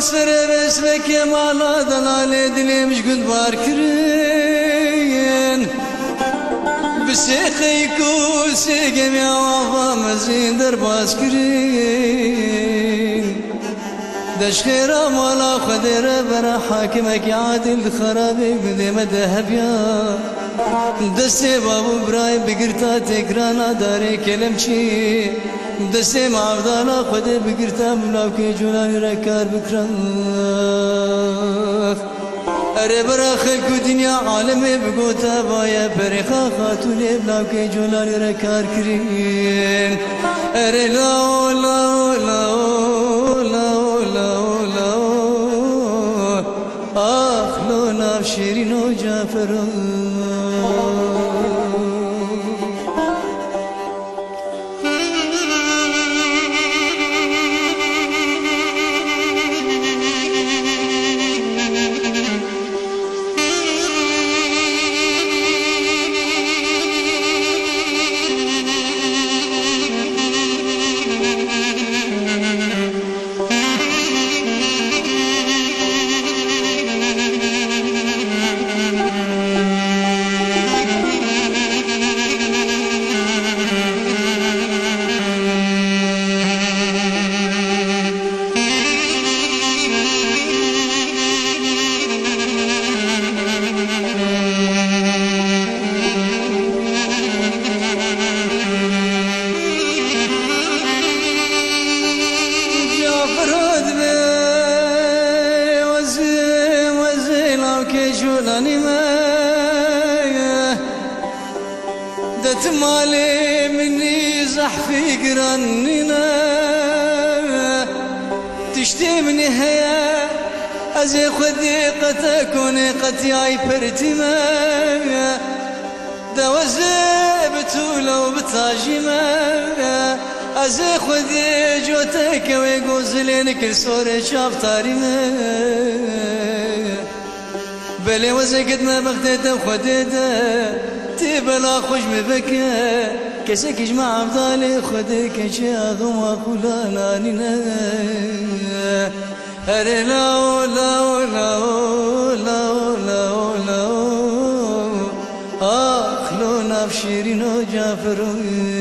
سر بسمك مالا دلالي دلي مش قد باركرين بسيخيكو سيقم يا وافا مزين درباس كرين دش خيرا مالا خدر برا حاكمك عادل خرابي بدي مذهب يا دستي بابو براي بقرتا تكرانا داري كلمشي دستي معبدانا خدي بقرتا ملاوكي جولاني ركار بكراخ اري برا خلق دنيا عالمي بقوتا بايا بريخا خاتوني بلاوكي جولاني ركار كرين اري لاو لاو لاو لاو لاو لاو اخ لو ناف شيرين وجافر جولاني ما دتمالي مني زحفي قرننا تشتي مني هيا ازي خذي قتكوني قتياي برتما دوزي بتولو بتاجما ازي خذي جوتك ويقوزلين كل صورة شاف تاريما بلي وزقت ما بغدته وخدته تبلا خوش مبكى كسك جمع افضالي خدك شاغ وخلا لانينا هري لاو لاو لاو لاو لاو لاو اخ لو نافشيرين وجافرون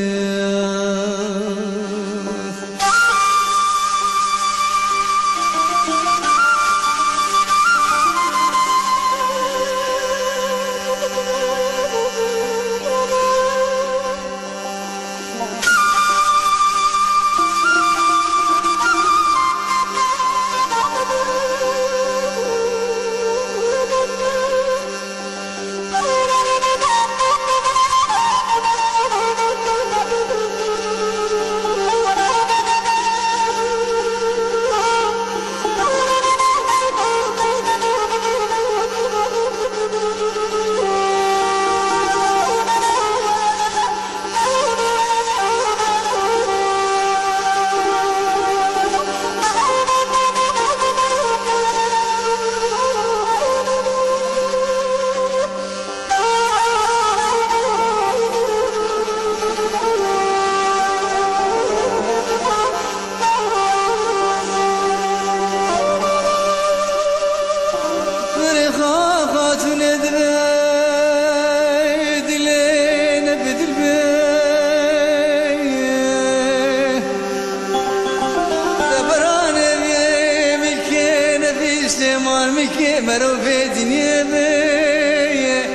مرو في دنيا بيه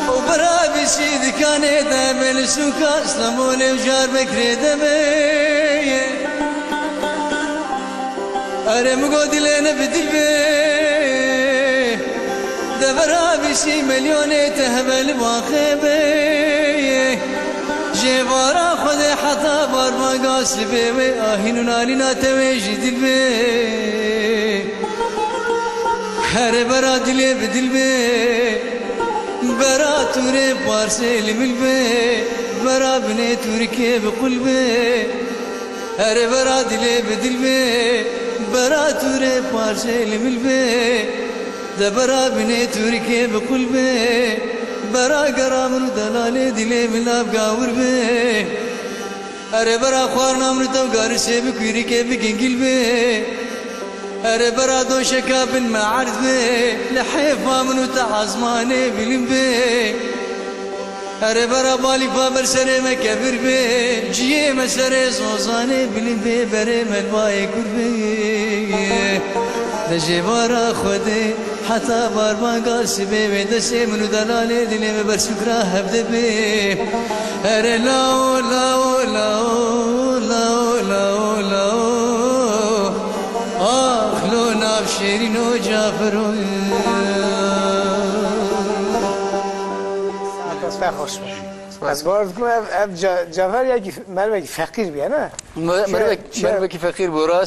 وبرابي سيد كان دابل السوكا اسلموني وجار بكري دبيه ارم قود لنا بدل بيه دبرابي سي مليوني تهبل واخبيه جبارا خذ حتى بار ما قاس بيه اهين نالينا تويجي دل بيه هر برا دلی بدل بی برا توره پارسل مل بی برا بنی ترکی بقول بی هر برا دلی بدل بی برا توره پارسل مل بی دبرا بنی ترکی بقول بی برا گرامر دلاله دلی ملاب گاور بی هر برا خوار نامر تو گارسه بکوری که بگنگل بی اره برادو شکا بن معرض بی لحیفا منو تعزمانه بلیم بی اره برا بالی فابر سره مکبر بی جیه مسره زوزانه بلیم بی بره ملوای کر بی دجبارا خوده حتی بارمان قاسی بی و دسته منو دلاله دلی بر سکرا هفته بی اره لاو لاو لاو لاو لاو لاو آخ لو ناف شیرین و جعفر خوش از بارد کنم اب جعفر یکی مروکی فقیر بیا نه مروکی فقیر برا